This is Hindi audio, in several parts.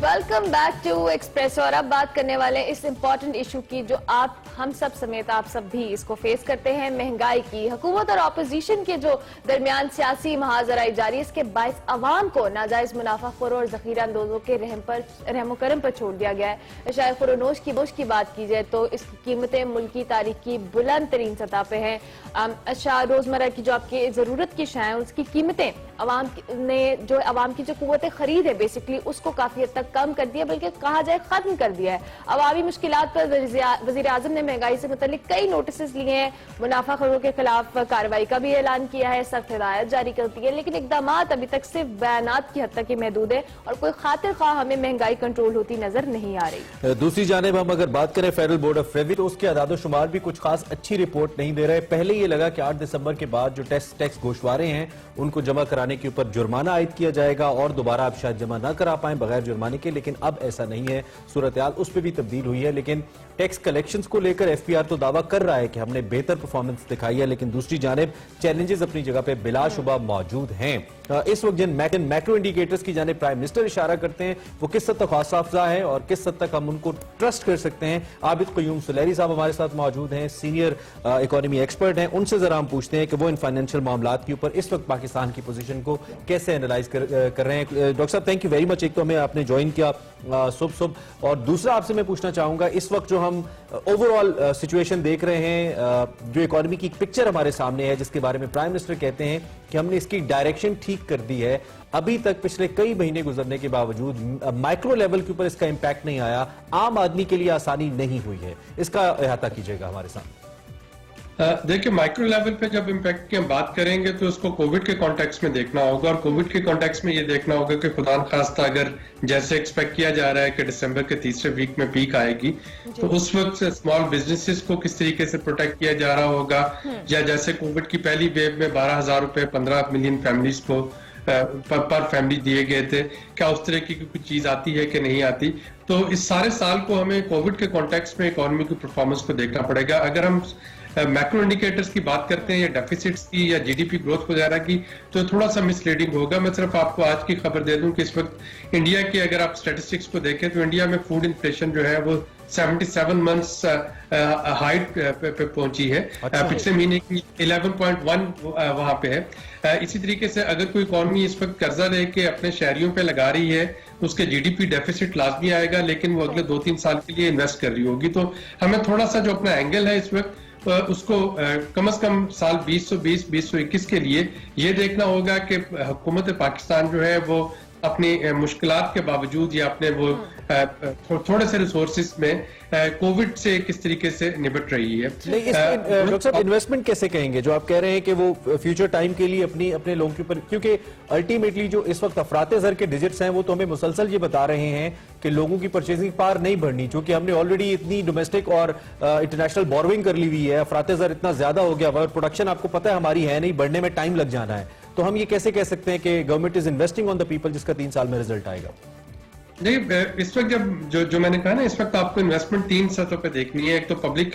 Welcome back to express. और अब बात करने वाले इस इम्पोर्टेंट इशू की जो आप हम सब समेत आप सब भी इसको फेस करते हैं, महंगाई की। हुकूमत और अपोजिशन के जो दरमियान सियासी महाजराई जारी, इसके बायस अवाम को नाजायज मुनाफाखोरों और जखीरा अंदोजों के रहम करम पर छोड़ दिया गया है। शायद खुरोनोश की बात की जाए तो इसकी कीमतें मुल्की तारीख की बुलंद तरीन सतह पे हैं। अच्छा, रोजमर्रा की जो आपकी जरूरत की शायद उसकी कीमतें अवाम की जो कुव्वत खरीद है बेसिकली उसको काफी हद तक कम कर दिया, बल्कि कहा जाए खत्म कर दिया है। अवामी मुश्किलात पर वजीर आजम ने महंगाई से मुतल्लिक कई नोटिस लिए हैं। मुनाफाखोरों के खिलाफ कार्रवाई का भी ऐलान किया है, सख्त हिदायत जारी करती है, लेकिन इकदाम अभी तक सिर्फ बयानात की हद तक ही महदूद है और कोई खातिर खा हमें महंगाई कंट्रोल होती नजर नहीं आ रही। दूसरी जानिब हम अगर बात करें फेडरल बोर्ड ऑफ रेवेन्यू तो उसके आदाद शुमार भी कुछ खास अच्छी रिपोर्ट नहीं दे रहे। पहले ये लगा कि 8 दिसंबर के बाद जो टैक्स गोशवारे हैं उनको जमा कराने के ऊपर जुर्माना आयद किया जाएगा और दोबारा आप शायद जमा ना करा पाएं बगैर जुर्माने के, लेकिन अब ऐसा नहीं है। सूरत हाल उस पर भी तब्दील हुई है। लेकिन टैक्स कलेक्शंस को लेकर एफपीआर तो दावा कर रहा है कि हमने बेहतर परफॉर्मेंस दिखाई है, लेकिन दूसरी जानिब चैलेंजेस अपनी जगह पे बिलाशुबा मौजूद हैं। इस वक्त जिन मैक्रो इंडिकेटर्स की जानिब प्राइम मिनिस्टर इशारा करते हैं वो किस हद तक हौसला अफजा है और किस हद तक हम उनको ट्रस्ट कर सकते हैं। आबिद क़य्यूम सुलैरी साहब हमारे साथ मौजूद हैं, सीनियर इकोनॉमी एक्सपर्ट हैं। उनसे जरा हम पूछते हैं कि वो इन फाइनेंशियल मामलात के ऊपर इस वक्त पाकिस्तान की पोजीशन को कैसे एनालाइज कर रहे हैं। डॉक्टर साहब, थैंक यू वेरी मच। एक तो हमें आपने ज्वाइन किया सुबह, और दूसरा आपसे मैं पूछना चाहूंगा इस वक्त जो हम ओवरऑल सिचुएशन देख रहे हैं, जो इकोनॉमी की पिक्चर हमारे सामने है जिसके बारे में प्राइम मिनिस्टर कहते हैं कि हमने इसकी डायरेक्शन ठीक कर दी है, अभी तक पिछले कई महीने गुजरने के बावजूद माइक्रो लेवल के ऊपर इसका इंपैक्ट नहीं आया, आम आदमी के लिए आसानी नहीं हुई है, इसका अहाता कीजिएगा हमारे साथ। देखिए, माइक्रो लेवल पे जब इम्पैक्ट की हम बात करेंगे तो उसको कोविड के कॉन्टेक्स्ट में देखना होगा, और कोविड के कॉन्टेक्स्ट में ये देखना होगा कि खुदा न खास्ता अगर जैसे एक्सपेक्ट किया जा रहा है कि दिसंबर के तीसरे वीक में पीक आएगी तो उस वक्त स्मॉल बिजनेसेस को किस तरीके से प्रोटेक्ट किया जा रहा होगा, या जैसे कोविड की पहली वेव में 12,000 रुपए 15 मिलियन फैमिलीज को पर फैमिली दिए गए थे, क्या उस तरह की कुछ चीज आती है कि नहीं आती। तो इस सारे साल को हमें कोविड के कॉन्टेक्स्ट में इकोनॉमी की परफॉर्मेंस को देखना पड़ेगा। अगर हम मैक्रो इंडिकेटर्स की बात करते हैं या डेफिसिट्स की या जीडीपी ग्रोथ वगैरह की तो थोड़ा सा मिसलीडिंग होगा। मैं सिर्फ आपको आज की खबर दे दूं कि इस वक्त इंडिया की अगर आप स्टैटिस्टिक्स को देखें तो इंडिया में फूड इन्फ्लेशन जो है वो 77 मंथ्स हाइट पे पहुंची है। पिछले महीने की 11.1 वहां पे है। इसी तरीके से अगर कोई इकोनॉमी इस वक्त कर्जा लेके अपने शहरियों पे लगा रही है उसके जीडीपी डेफिसिट लाजमी आएगा, लेकिन वो अगले 2-3 साल के लिए इन्वेस्ट कर रही होगी। तो हमें थोड़ा सा जो अपना एंगल है इस वक्त उसको कम से कम साल 2020-2021 के लिए ये देखना होगा कि हुकूमत पाकिस्तान जो है वो अपनी मुश्किलात के बावजूद या अपने वो थोड़े से रिसोर्सेज में कोविड से किस तरीके से निपट रही है। डॉक्टर साहब, इन्वेस्टमेंट कैसे कहेंगे जो आप कह रहे हैं कि वो फ्यूचर टाइम के लिए अपने लोगों के ऊपर, क्योंकि अल्टीमेटली जो इस वक्त अफराते ज़र के डिजिट्स हैं वो तो हमें मुसलसल ये बता रहे हैं कि लोगों की परचेजिंग पार नहीं बढ़नी, क्योंकि हमने ऑलरेडी इतनी डोमेस्टिक और इंटरनेशनल बोरोइंग कर ली हुई है, अफराते ज़र इतना ज्यादा हो गया और प्रोडक्शन आपको पता है हमारी है नहीं, बढ़ने में टाइम लग जाना है। तो हम ये कैसे कह सकते हैं कि government is investing on the people जिसका 3 साल में रिजल्ट आएगा? नहीं, इस वक्त जो मैंने कहा ना, इस वक्त आपको इन्वेस्टमेंट 3 सतहों पे देखनी है। एक तो पब्लिक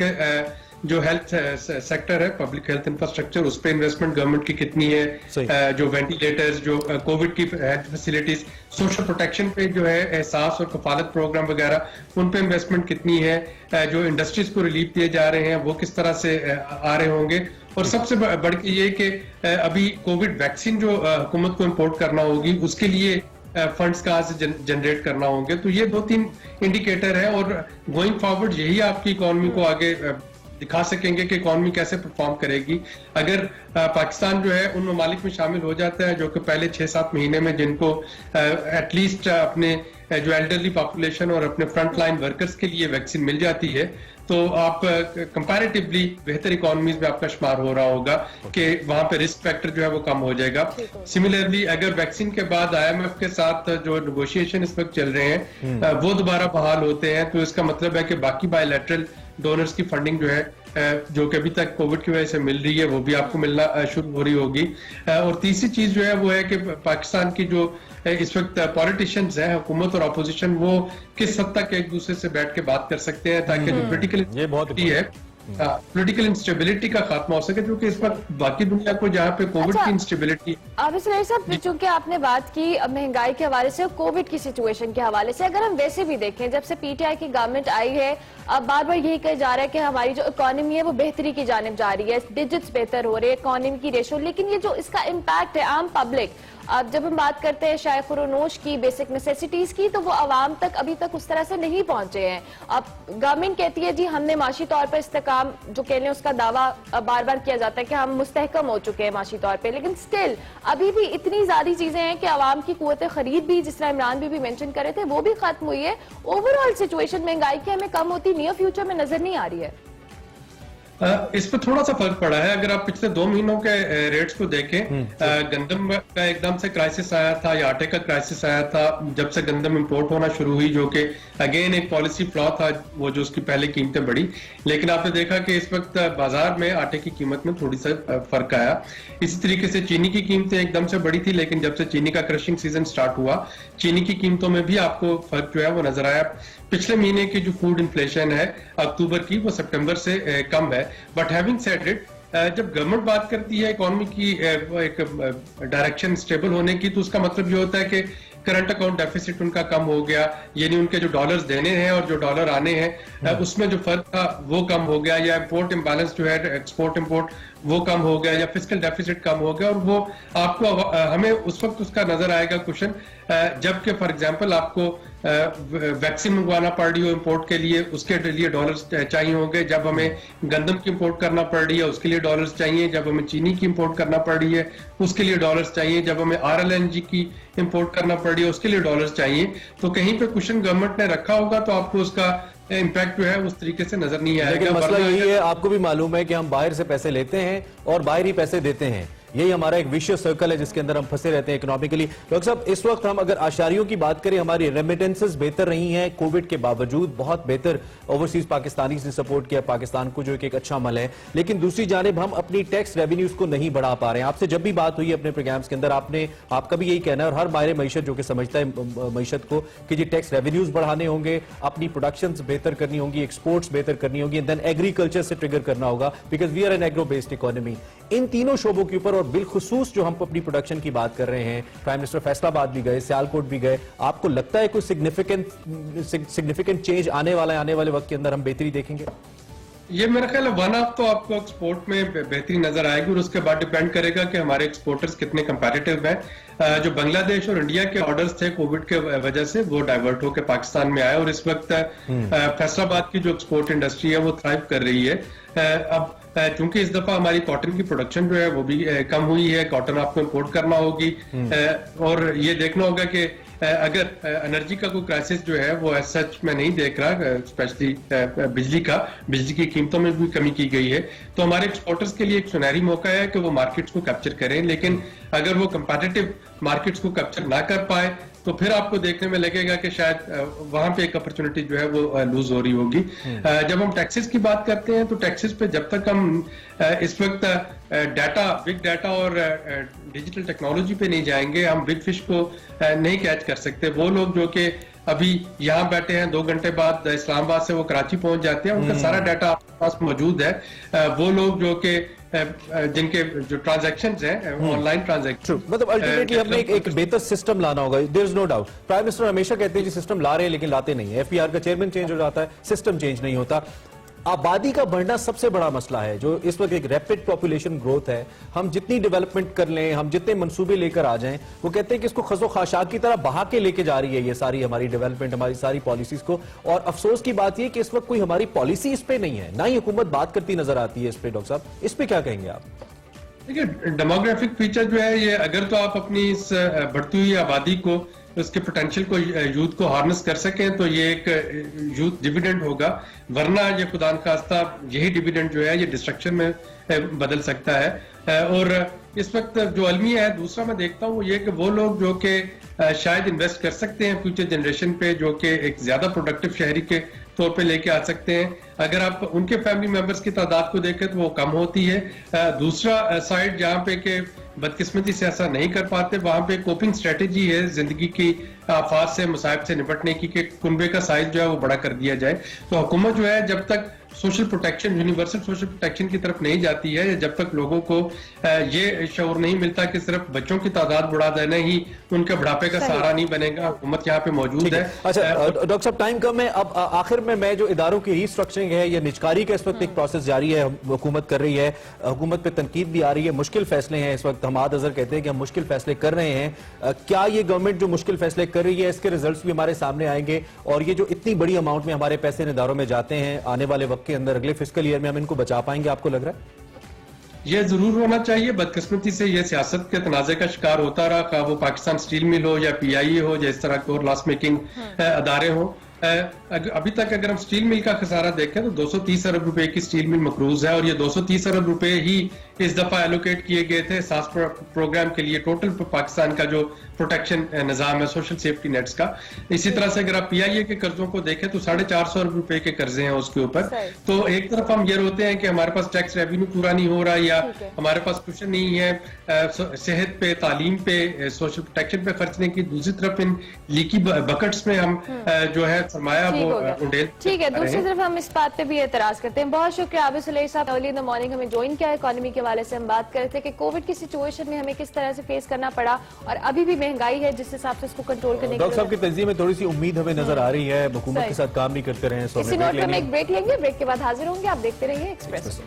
जो हेल्थ सेक्टर है, पब्लिक हेल्थ इंफ्रास्ट्रक्चर, उस पर इन्वेस्टमेंट गवर्नमेंट की कितनी है, जो वेंटिलेटर्स, जो कोविड की हेल्थ फैसिलिटीज, सोशल प्रोटेक्शन पे जो है एहसास और कफालत प्रोग्राम वगैरह उन पे इन्वेस्टमेंट कितनी है, जो इंडस्ट्रीज को रिलीफ दिए जा रहे हैं वो किस तरह से आ रहे होंगे, और सबसे बढ़ के ये कि अभी कोविड वैक्सीन जो हुकूमत को इम्पोर्ट करना होगी उसके लिए फंड्स कहाँ से जनरेट करना होंगे। तो ये 2-3 इंडिकेटर है, और गोइंग फॉरवर्ड यही आपकी इकोनॉमी को आगे दिखा सकेंगे कि इकोनॉमी कैसे परफॉर्म करेगी। अगर पाकिस्तान जो है उन ममालिक में शामिल हो जाता है जो कि पहले 6-7 महीने में जिनको एटलीस्ट अपने जो एल्डरली पॉपुलेशन और अपने फ्रंट लाइन वर्कर्स के लिए वैक्सीन मिल जाती है, तो आप कंपैरेटिवली बेहतर इकोनॉमीज में आपका शुमार हो रहा होगा कि वहां पे रिस्क फैक्टर जो है वो कम हो जाएगा। सिमिलरली अगर वैक्सीन के बाद IMF के साथ जो नेगोशिएशन इस वक्त चल रहे हैं वो दोबारा बहाल होते हैं, तो इसका मतलब है कि बाकी बायलैटरल डोनर्स की फंडिंग जो है जो कि अभी तक कोविड की वजह से मिल रही है वो भी आपको मिलना शुरू हो रही होगी। और तीसरी चीज जो है वो है कि पाकिस्तान की जो इस वक्त पॉलिटिशियंस हैं, हुकूमत और अपोजिशन, वो किस हद तक एक दूसरे से बैठ के बात कर सकते हैं ताकि जो पोलिटिकल है पॉलिटिकल इंस्टेबिलिटी का खात्मा हो सके, क्योंकि इस वक्त बाकी दुनिया को जहाँ पे कोविड की इंस्टेबिलिटी। इसराइल साहब, चूंकि आपने बात की महंगाई के हवाले से, कोविड की सिचुएशन के हवाले से, अगर हम वैसे भी देखें, जब से पीटीआई की गवर्नमेंट आई है, अब बार बार यही कहा जा रहा है कि हमारी जो इकोनॉमी है वो बेहतरी की जानिब जा रही है, डिजिट्स बेहतर हो रहे हैं, इकोनॉमी की रेशो, लेकिन ये जो इसका इम्पैक्ट है आम पब्लिक, अब जब हम बात करते हैं शाय खुरोनोश की, बेसिक नेसेसिटीज की, तो वो आवाम तक अभी तक उस तरह से नहीं पहुंचे हैं। अब गवर्नमेंट कहती है जी हमने माशी तौर पर इस्तेकाम जो कह लें उसका दावा बार बार किया जाता है कि हम मुस्तहकम हो चुके हैं माशी तौर पे, लेकिन स्टिल अभी भी इतनी ज्यादा चीजें हैं कि आवाम की कुव्वत खरीद भी, जिस तरह इमरान भी मेंशन कर रहे थे, वो भी खत्म हुई है। ओवरऑल सिचुएशन महंगाई की हमें कम होती नियर फ्यूचर में नजर नहीं आ रही है। इस पर थोड़ा सा फर्क पड़ा है। अगर आप पिछले 2 महीनों के रेट्स को देखें, गंदम का एकदम से क्राइसिस आया था या आटे का क्राइसिस आया था जब से गंदम इंपोर्ट होना शुरू हुई, जो कि अगेन एक पॉलिसी फ्लॉ था, वो जो उसकी पहले कीमतें बढ़ी। लेकिन आपने देखा कि इस वक्त बाजार में आटे की कीमत में थोड़ी सा फर्क आया। इसी तरीके से चीनी की कीमतें एकदम से बढ़ी थी, लेकिन जब से चीनी का क्रशिंग सीजन स्टार्ट हुआ, चीनी की कीमतों में भी आपको फर्क जो है वो नजर आया। पिछले महीने की जो फूड इन्फ्लेशन है अक्टूबर की, वो सितंबर से कम है। बट हैविंग सेड इट, जब गवर्नमेंट बात करती है इकोनॉमी की एक डायरेक्शन स्टेबल होने की, तो उसका मतलब ये होता है कि करंट अकाउंट डेफिसिट उनका कम हो गया, यानी उनके जो डॉलर्स देने हैं और जो डॉलर आने हैं उसमें जो फर्क था वो कम हो गया, या इंपोर्ट इम्बैलेंस जो है एक्सपोर्ट इंपोर्ट वो कम हो गया, या फिजिकल डेफिसिट कम हो गया। और वो आपको हमें उस वक्त उसका नजर आएगा क्वेश्चन, जबकि फॉर एग्जांपल आपको वैक्सीन मंगवाना पड़ रही हो इंपोर्ट के लिए, उसके लिए डॉलर्स चाहिए होंगे। जब हमें गंदम की इंपोर्ट करना पड़ रही है उसके लिए डॉलर्स चाहिए। जब हमें चीनी की इंपोर्ट करना पड़ रही है उसके लिए डॉलर्स चाहिए। जब हमें RLNG की इंपोर्ट करना पड़ रही है उसके लिए डॉलर्स चाहिए। तो कहीं पे क्वेश्चन गवर्नमेंट ने रखा होगा तो आपको उसका इम्पैक्ट जो है उस तरीके से नजर नहीं आएगा। लेकिन मसला यही है, आपको भी मालूम है कि हम बाहर से पैसे लेते हैं और बाहर ही पैसे देते हैं। यही हमारा एक विशियस सर्कल है जिसके अंदर हम फंसे रहते हैं इकोनॉमिकली। डॉक्टर साहब, इस वक्त हम अगर आशारियों की बात करें, हमारी रेमिटेंसेस बेहतर रही हैं कोविड के बावजूद, बहुत बेहतर ओवरसीज पाकिस्तानी ने सपोर्ट किया पाकिस्तान को, जो एक अच्छा अमल है। लेकिन दूसरी जानिब हम अपनी टैक्स रेवेन्यूज को नहीं बढ़ा पा रहे हैं। आपसे जब भी बात हुई अपने प्रोग्राम्स के अंदर, आपका भी यही कहना है और हर माहिर मईशत जो कि समझता है मईशत को, कि जी टैक्स रेवेन्यूज बढ़ाने होंगे, अपनी प्रोडक्शन बेहतर करनी होंगी, एक्सपोर्ट्स बेहतर करनी होंगी, एंड देन एग्रीकल्चर से ट्रिगर करना होगा, because we are an agro based economy. इन तीनों शोबों के ऊपर और बिलखुसूस जो हम अपनी प्रोडक्शन की बात कर रहे हैं, प्राइम मिनिस्टर फैसलाबाद भी गए, सियालकोट भी गए, आपको लगता है कोई सिग्निफिकेंट चेंज आने वाला है? आने वाले वक्त के अंदर हम बेहतरी देखेंगे? ये मेरा ख्याल है वन ऑफ तो आपको एक्सपोर्ट में बेहतरी नजर आएगी, और उसके बाद डिपेंड करेगा कि हमारे एक्सपोर्टर्स कितने कंपैरेटिव हैं। जो बांग्लादेश और इंडिया के ऑर्डर्स थे कोविड के वजह से, वो डाइवर्ट होकर पाकिस्तान में आए, और इस वक्त फैसलाबाद की जो एक्सपोर्ट इंडस्ट्री है वो थ्राइव कर रही है। अब चूंकि इस दफा हमारी कॉटन की प्रोडक्शन जो है वो भी कम हुई है, कॉटन आपको इंपोर्ट करना होगी, और ये देखना होगा कि अगर एनर्जी का कोई क्राइसिस जो है वो एज सच मैं नहीं देख रहा, स्पेशली बिजली की कीमतों में भी कमी की गई है, तो हमारे एक्सपोर्टर्स के लिए एक सुनहरी मौका है कि वो मार्केट्स को कैप्चर करें। लेकिन अगर वो कंपेटिटिव मार्केट्स को कैप्चर ना कर पाए तो फिर आपको देखने में लगेगा कि शायद वहां पे एक अपॉर्चुनिटी जो है वो लूज हो रही होगी। जब हम टैक्सेस की बात करते हैं तो टैक्सेस पे जब तक हम इस वक्त बिग डाटा और डिजिटल टेक्नोलॉजी पे नहीं जाएंगे, हम बिग फिश को नहीं कैच कर सकते। वो लोग जो कि अभी यहाँ बैठे हैं 2 घंटे बाद इस्लामाबाद से वो कराची पहुंच जाते हैं, उनका सारा डाटा आपके पास मौजूद है। वो लोग जो कि जिनके जो ट्रांजैक्शंस हैं ऑनलाइन ट्रांजैक्शन, मतलब अल्टीमेटली हमने एक बेहतर सिस्टम लाना होगा, there is no doubt. Prime minister हमेशा कहते हैं कि सिस्टम ला रहे हैं लेकिन लाते नहीं है। FPR का चेयरमैन चेंज हो जाता है, सिस्टम चेंज नहीं होता। आबादी का बढ़ना सबसे बड़ा मसला है, जो इस वक्त एक रैपिड पॉपुलेशन ग्रोथ है। हम जितनी डेवलपमेंट कर लें, हम जितने मंसूबे लेकर आ जाएं, वो कहते हैं कि इसको खसो खाशाक की तरह बहा के लेके जा रही है ये सारी हमारी डेवलपमेंट, हमारी सारी पॉलिसीज को। और अफसोस की बात ये कि इस वक्त कोई हमारी पॉलिसी इस पे नहीं है, ना ही हुकूमत बात करती नजर आती है इस पे। डॉक्टर साहब, इस पे क्या कहेंगे आप? देखिए, डेमोग्राफिक फीचर जो है ये, अगर तो आप अपनी इस बढ़ती हुई आबादी को, उसके पोटेंशियल को, यूथ को हार्नेस कर सकें तो ये एक यूथ डिविडेंड होगा, वरना ये खुदा न खास्ता यही डिविडेंड जो है ये डिस्ट्रक्शन में बदल सकता है। और इस वक्त जो अलमिया है दूसरा मैं देखता हूँ वो ये कि वो लोग जो कि शायद इन्वेस्ट कर सकते हैं फ्यूचर जनरेशन पे, जो कि एक ज्यादा प्रोडक्टिव शहरी के तौर पे लेके आ सकते हैं, अगर आप उनके फैमिली मेंबर्स की तादाद को देखें तो वो कम होती है। दूसरा साइड जहाँ पे के बदकिस्मती से ऐसा नहीं कर पाते, वहां पे कोपिंग स्ट्रेटेजी है जिंदगी की आफात से, मुसाइब से निपटने की, कि कुनबे का साइज जो है वो बड़ा कर दिया जाए। तो हुकूमत जो है जब तक social protection, universal social protection की तरफ नहीं जाती है, जब तक लोगों को ये शऊर नहीं मिलता कि सिर्फ बच्चों की तादाद बढ़ा देना ही उनके बुढ़ापे का सहारा नहीं बनेगा। हुकूमत यहाँ पे मौजूद है। अच्छा डॉक्टर साहब, टाइम कम है, अब आखिर में मैं जो इदारों की रीस्ट्रक्चरिंग है या निजकारी का इस वक्त एक प्रोसेस जारी है, हुकूमत कर रही है, हुकूमत पे तनकीद भी आ रही है, मुश्किल फैसले हैं इस वक्त, हमाद अजहर कहते हैं कि हम मुश्किल फैसले कर रहे हैं। क्या ये गवर्नमेंट जो मुश्किल फैसले कर रही है इसके रिजल्ट्स भी हमारे सामने आएंगे, और ये जो इतनी बड़ी अमाउंट में हमारे पैसे इन इदारों में जाते हैं आने वाले वक्त के अंदर, अगले फिस्कल ईयर में हम इनको बचा पाएंगे, आपको लग रहा है? ये जरूर होना चाहिए। बदकिस्मती से ये सियासत के तनाजे का शिकार होता रहा, का वो पाकिस्तान स्टील मिल हो या PIA हो या इस तरह के और लॉस मेकिंग अदारे हो। अभी तक अगर हम स्टील मिल का खसारा देखें तो 230 अरब रुपए की स्टील मिल मकरूज है, और ये 230 अरब रुपए ही इस दफा एलोकेट किए गए थे सास प्रोग्राम के लिए, टोटल पाकिस्तान का जो प्रोटेक्शन निजाम है सोशल सेफ्टी नेट्स का। इसी तरह से अगर आप PIA के कर्जों को देखें तो 450 अरब रुपए के कर्जे हैं उसके ऊपर। तो एक तरफ हम ये रोते हैं कि हमारे पास टैक्स रेवेन्यू पूरा नहीं हो रहा, या हमारे पास कुछ नहीं है सेहत पे, तालीम पे, सोशल प्रोटेक्शन पे खर्चने की, दूसरी तरफ इन लीकी बकेट्स में हम जो है सरमाया वो उंडेल। ठीक है, दूसरी तरफ हम इस बात पे भी एतराज करते हैं। बहुत शुक्रिया आबिद सुलेह साहब, अर्ली इन द मॉर्निंग हमें ज्वाइन किया। इकोनॉमी के हवाले से हम बात कर रहे थे कि कोविड की सिचुएशन में हमें किस तरह से फेस करना पड़ा, और अभी भी महंगाई है जिस हिसाब से इसको कंट्रोल करने के लिए डॉक्टर साहब की तंजीम में थोड़ी सी उम्मीद हमें नजर आ रही है, हुकूमत के साथ काम भी करते रहे। इसी नोट पर हम एक ब्रेक लेंगे, ब्रेक के बाद हाजिर होंगे। आप देखते रहिए एक्सप्रेस।